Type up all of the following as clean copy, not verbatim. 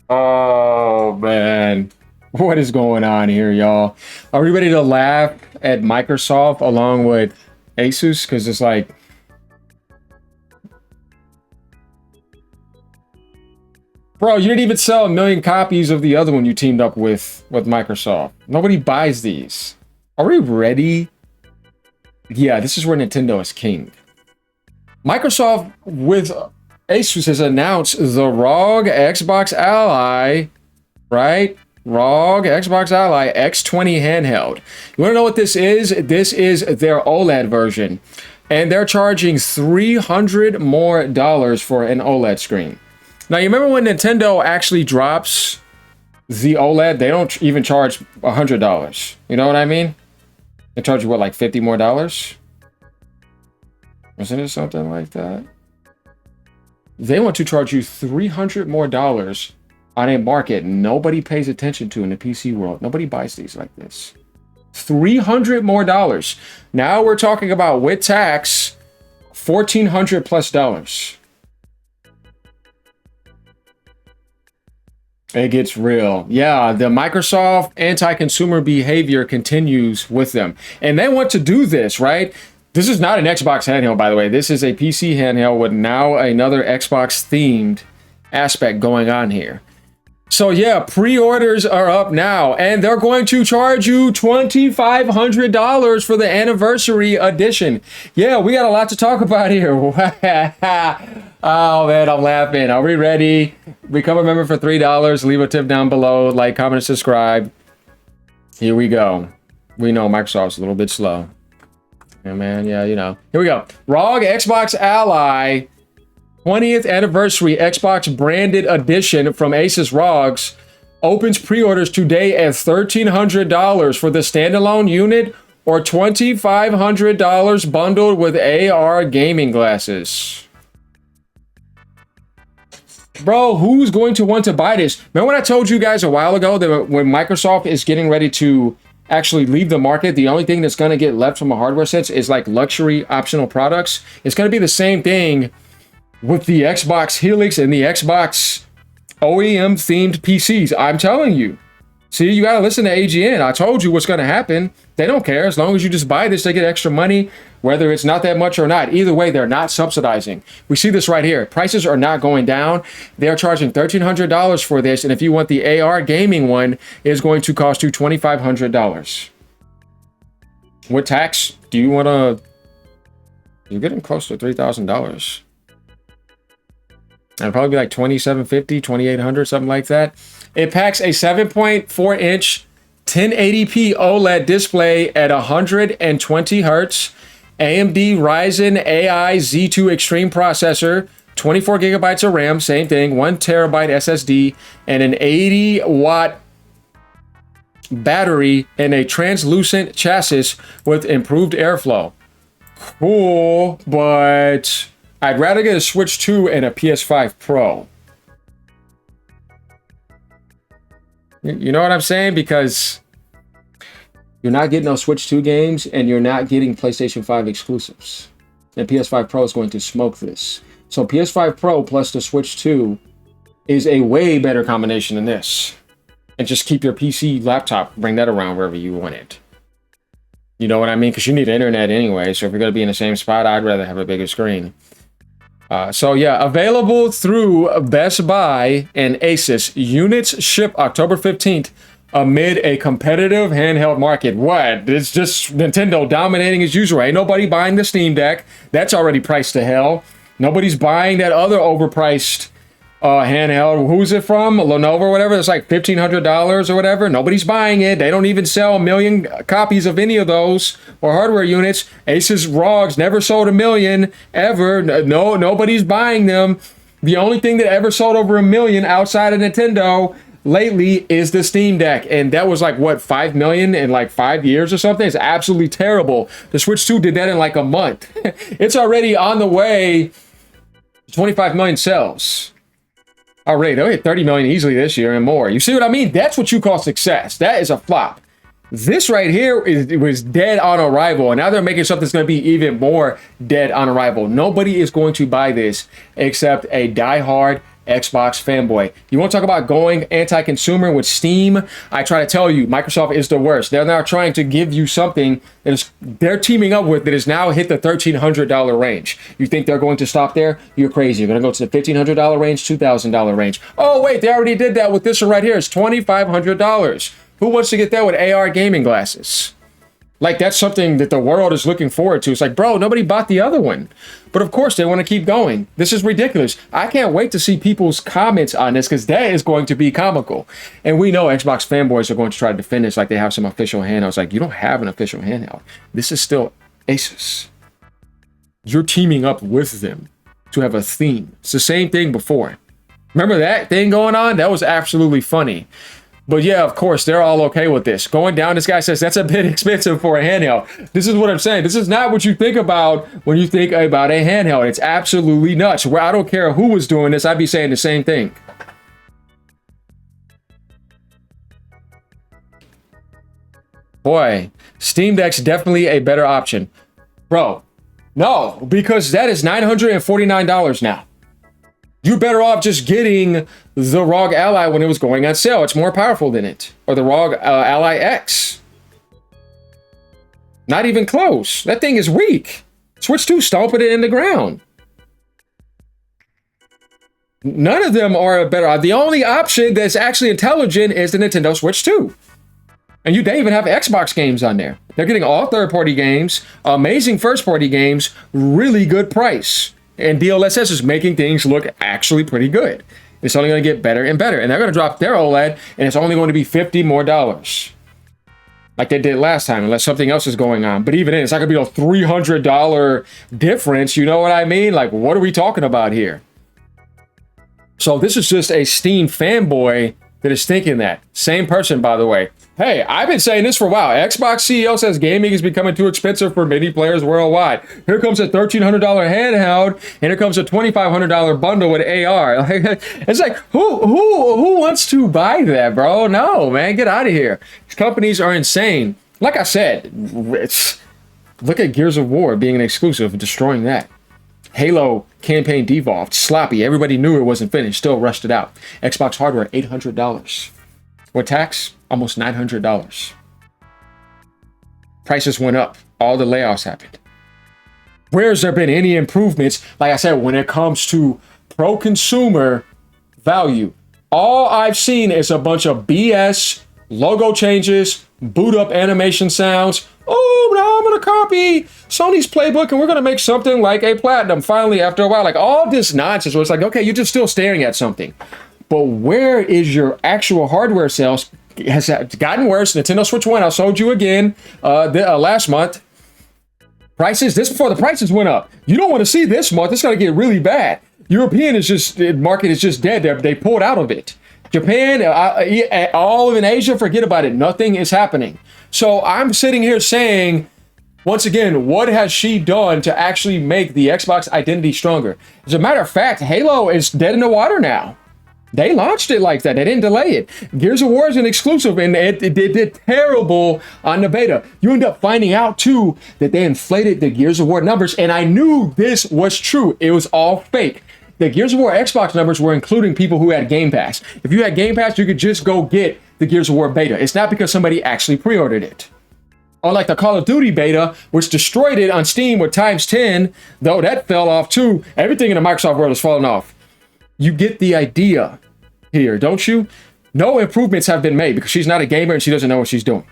Oh man, what is going on here, y'all? Are we ready to laugh at Microsoft along with Asus? Because it's like, bro, you didn't even sell 1 million copies of the other one you teamed up with Microsoft. Nobody buys these. Are we ready? Yeah, this is where Nintendo is king. Microsoft with Asus has announced the ROG Xbox Ally, right? ROG Xbox Ally X20 handheld. You want to know what this is? This is their OLED version, and they're charging $300 more for an OLED screen. Now, you remember when Nintendo actually drops the OLED, they don't even charge $100. You know what I mean? They charge you, what, like $50 more? Isn't it something like that? They want to charge you $300 more on a market nobody pays attention to in the PC world. Nobody buys these like this. $300 more. Now we're talking about, with tax, $1,400 plus. It gets real. Yeah, the Microsoft anti-consumer behavior continues with them. And they want to do this, right? This is not an Xbox handheld, by the way. This is a PC handheld with now another Xbox-themed aspect going on here. So yeah, pre-orders are up now, and they're going to charge you $2,500 for the anniversary edition. Yeah, we got a lot to talk about here. Oh man, I'm laughing. Are we ready? Become a member for $3. Leave a tip down below. Like, comment, and subscribe. Here we go. We know Microsoft's a little bit slow. Yeah, man. Yeah, you know. Here we go. ROG Xbox Ally 20th anniversary Xbox branded edition from Asus ROGs opens pre-orders today at $1,300 for the standalone unit, or $2,500 bundled with AR gaming glasses. Bro, who's going to want to buy this? Remember when I told you guys a while ago that when Microsoft is getting ready to actually leave the market, the only thing that's going to get left from a hardware sense is like luxury optional products? It's going to be the same thing with the Xbox Helix and the Xbox OEM themed PCs. I'm telling you. See, you got to listen to AGN. I told you what's going to happen. They don't care. As long as you just buy this, they get extra money, whether it's not that much or not. Either way, they're not subsidizing. We see this right here. Prices are not going down. They're charging $1,300 for this. And if you want the AR gaming one, it is going to cost you $2,500. With tax, do you want to... You're getting close to $3,000. It'll probably be like $2,750, $2,800, something like that. It packs a 7.4-inch 1080p OLED display at 120 hertz, AMD Ryzen AI Z2 Extreme processor, 24 gigabytes of RAM, same thing, 1 terabyte SSD, and an 80-watt battery and a translucent chassis with improved airflow. Cool, but I'd rather get a Switch 2 and a PS5 Pro. You know what I'm saying? Because you're not getting those Switch 2 games, and you're not getting PlayStation 5 exclusives. And PS5 Pro is going to smoke this. So PS5 Pro plus the Switch 2 is a way better combination than this. And just keep your PC laptop, bring that around wherever you want it. You know what I mean? Because you need internet anyway. So if you're going to be in the same spot, I'd rather have a bigger screen. So yeah, available through Best Buy and Asus. Units ship October 15th amid a competitive handheld market. What? It's just Nintendo dominating as usual. Ain't nobody buying the Steam Deck. That's already priced to hell. Nobody's buying that other overpriced handheld. Who's it from? Lenovo or whatever. It's like $1,500 or whatever. Nobody's buying it. They don't even sell 1 million copies of any of those or hardware units. Asus ROGs never sold 1 million ever. No, nobody's buying them. The only thing that ever sold over 1 million outside of Nintendo lately is the Steam Deck, and that was like what, 5 million in like 5 years or something. It's absolutely terrible. The Switch 2 did that in like a month. It's already on the way to 25 million sales. Already, they'll hit 30 million easily this year and more. You see what I mean? That's what you call success. That is a flop. This right here it was dead on arrival, and now they're making something that's going to be even more dead on arrival. Nobody is going to buy this except a diehard Xbox fanboy. You want to talk about going anti-consumer with Steam? I try to tell you, Microsoft is the worst. They're now trying to give you something that is they're teaming up with that has now hit the $1,300 range. You think they're going to stop there? You're crazy. You're going to go to the $1,500 range, $2,000 range. Oh wait, they already did that with this one right here. It's $2,500. Who wants to get that with AR gaming glasses? Like, that's something that the world is looking forward to. It's like, bro, nobody bought the other one. But of course, they want to keep going. This is ridiculous. I can't wait to see people's comments on this, because that is going to be comical. And we know Xbox fanboys are going to try to defend this like they have some official handhelds. Like, you don't have an official handheld. This is still Asus. You're teaming up with them to have a theme. It's the same thing before. Remember that thing going on? That was absolutely funny. But yeah, of course, they're all okay with this. Going down, this guy says, that's a bit expensive for a handheld. This is what I'm saying. This is not what you think about when you think about a handheld. It's absolutely nuts. Where I don't care who was doing this, I'd be saying the same thing. Boy, Steam Deck's definitely a better option. Bro, no, because that is $949 now. You're better off just getting the ROG Ally when it was going on sale. It's more powerful than it. Or the ROG Ally X. Not even close. That thing is weak. Switch 2, stomping it in the ground. None of them are better. The only option that's actually intelligent is the Nintendo Switch 2. And they even have Xbox games on there. They're getting all third-party games, amazing first-party games, really good price. And DLSS is making things look actually pretty good. It's only going to get better and better. And they're going to drop their OLED, and it's only going to be $50 more. Like they did last time, unless something else is going on. But even then, it's not going to be a $300 difference. You know what I mean? Like, what are we talking about here? So this is just a Steam fanboy that is thinking that. Same person, by the way. Hey, I've been saying this for a while. Xbox CEO says gaming is becoming too expensive for many players worldwide. Here comes a $1,300 handheld, and here comes a $2,500 bundle with AR. It's like, who wants to buy that, bro? No, man, get out of here. These companies are insane. Like I said, look at Gears of War being an exclusive, destroying that. Halo campaign devolved, sloppy. Everybody knew it wasn't finished, still rushed it out. Xbox hardware, $800. With tax, almost $900. Prices went up. All the layoffs happened. Where's there been any improvements? Like I said, when it comes to pro-consumer value, all I've seen is a bunch of BS, logo changes, boot up animation sounds. Oh, now I'm going to copy Sony's playbook and we're going to make something like a Platinum finally after a while. Like all this nonsense where it's like, okay, you're just still staring at something. But where is your actual hardware sales? Has gotten worse. Nintendo Switch 1, I showed you again last month. Prices, this before the prices went up. You don't want to see this month. It's going to get really bad. European is just, the market is just dead. They pulled out of it. Japan, all in Asia, forget about it. Nothing is happening. So I'm sitting here saying, once again, what has she done to actually make the Xbox identity stronger? As a matter of fact, Halo is dead in the water now. They launched it like that. They didn't delay it. Gears of War is an exclusive, and it did terrible on the beta. You end up finding out, too, that they inflated the Gears of War numbers, and I knew this was true. It was all fake. The Gears of War Xbox numbers were including people who had Game Pass. If you had Game Pass, you could just go get the Gears of War beta. It's not because somebody actually pre-ordered it. Unlike the Call of Duty beta, which destroyed it on Steam with ×10, though that fell off, too. Everything in the Microsoft world is falling off. You get the idea here, don't you? No improvements have been made because she's not a gamer and she doesn't know what she's doing.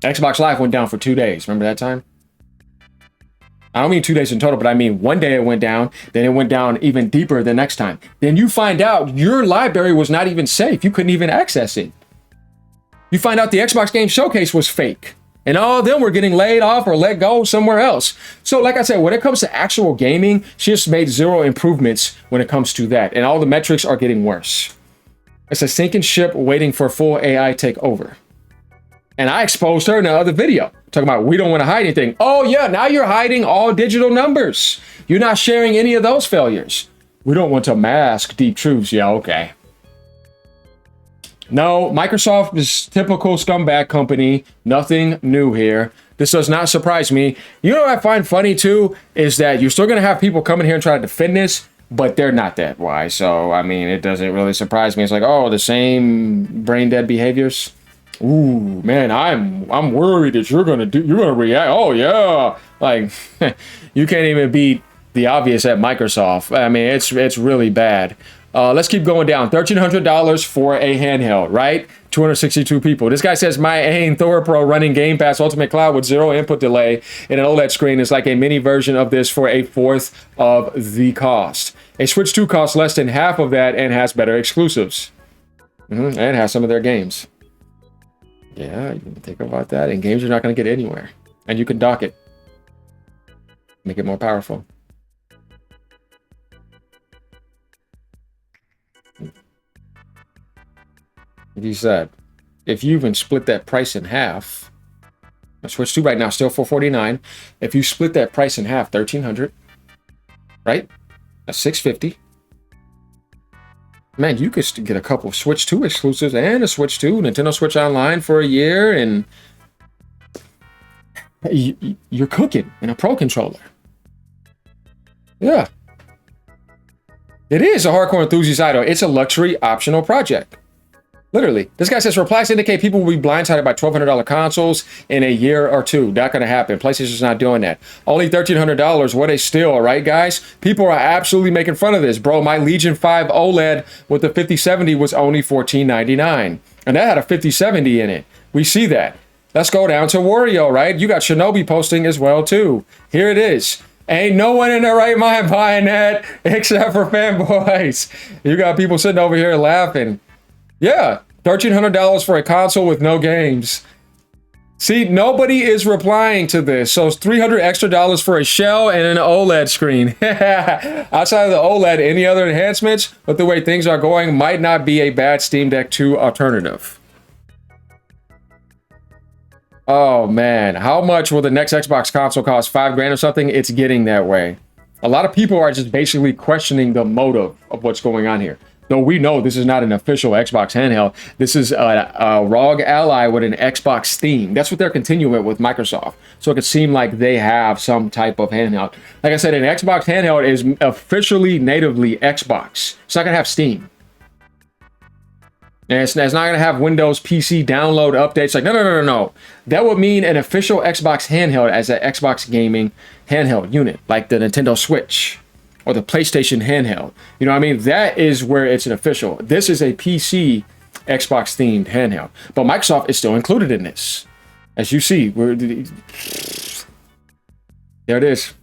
Xbox Live went down for 2 days. Remember that time? I don't mean 2 days in total, but I mean one day it went down, then it went down even deeper the next time. Then you find out your library was not even safe. You couldn't even access it. You find out the Xbox Game Showcase was fake. And all of them were getting laid off or let go somewhere else. So like I said, when it comes to actual gaming, she has made zero improvements when it comes to that. And all the metrics are getting worse. It's a sinking ship waiting for full AI takeover. And I exposed her in another video. Talking about we don't want to hide anything. Oh yeah, now you're hiding all digital numbers. You're not sharing any of those failures. We don't want to mask deep truths. Yeah, okay. No, Microsoft is typical scumbag company. Nothing new here. This does not surprise me. You know what I find funny too is that you're still going to have people coming here and try to defend this, but they're not that wise. So, I mean, it doesn't really surprise me. It's like, oh, the same brain dead behaviors. Ooh, man, I'm worried that you're going to react. Oh, yeah. Like, you can't even beat the obvious at Microsoft. I mean, it's really bad. Let's keep going down. $1,300 for a handheld, right? 262 people. This guy says, my AIM Thor Pro running Game Pass Ultimate Cloud with 0 input delay and an OLED screen is like a mini version of this for a fourth of the cost. A Switch 2 costs less than half of that and has better exclusives. And has some of their games. Yeah, you can think about that. And games you're not going to get anywhere. And you can dock it. Make it more powerful. He said, if you even split that price in half, Switch 2 right now still $449. If you split that price in half, $1,300, right? That's $650. Man, you could get a couple of Switch 2 exclusives and a Switch 2, Nintendo Switch Online for a year, and you're cooking in a Pro controller. Yeah. It is a hardcore enthusiast item. It's a luxury optional project. Literally. This guy says, replies indicate people will be blindsided by $1,200 consoles in a year or two. Not going to happen. PlayStation's not doing that. Only $1,300. What a steal, right, guys? People are absolutely making fun of this. Bro, my Legion 5 OLED with the 5070 was only $14.99. And that had a 5070 in it. We see that. Let's go down to Wario, right? You got Shinobi posting as well, too. Here it is. Ain't no one in their right mind buying that except for fanboys. You got people sitting over here laughing. Yeah, $1,300 for a console with no games. See, nobody is replying to this. So it's $300 extra for a shell and an OLED screen. Outside of the OLED, any other enhancements, but the way things are going might not be a bad Steam Deck 2 alternative. Oh man, how much will the next Xbox console cost? $5,000 or something? It's getting that way. A lot of people are just basically questioning the motive of what's going on here. Though we know this is not an official Xbox handheld. This is a ROG Ally with an Xbox theme. That's what they're continuing with Microsoft. So it could seem like they have some type of handheld. Like I said, an Xbox handheld is officially natively Xbox. It's not going to have Steam. And it's not going to have Windows PC download updates. Like, no. That would mean an official Xbox handheld as an Xbox gaming handheld unit, like the Nintendo Switch. Or the PlayStation handheld. You know what I mean? That is where it's an official. This is a PC Xbox themed handheld. But Microsoft is still included in this. As you see, there it is.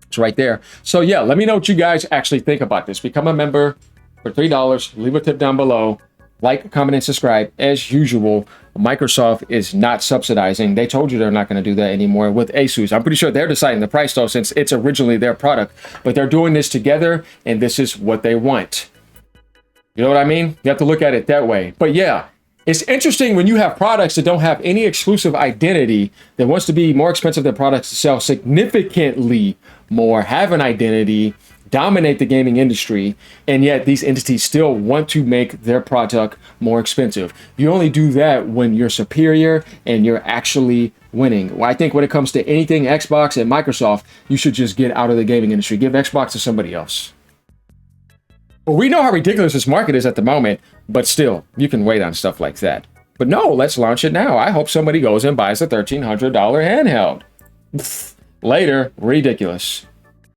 It's right there. So yeah, let me know what you guys actually think about this. Become a member for $3. Leave a tip down below. Like, comment, and subscribe. As usual, Microsoft is not subsidizing. They told you they're not going to do that anymore with Asus. I'm pretty sure they're deciding the price, though, since it's originally their product. But they're doing this together, and this is what they want. You know what I mean? You have to look at it that way. But yeah, it's interesting when you have products that don't have any exclusive identity that wants to be more expensive than products to sell significantly more, have an identity, dominate the gaming industry, and yet these entities still want to make their product more expensive. You only do that when you're superior and you're actually winning. Well, I think when it comes to anything Xbox and Microsoft, you should just get out of the gaming industry. Give Xbox to somebody else. Well, we know how ridiculous this market is at the moment, but still, you can wait on stuff like that. But no, let's launch it now. I hope somebody goes and buys a $1,300 handheld. Later, ridiculous.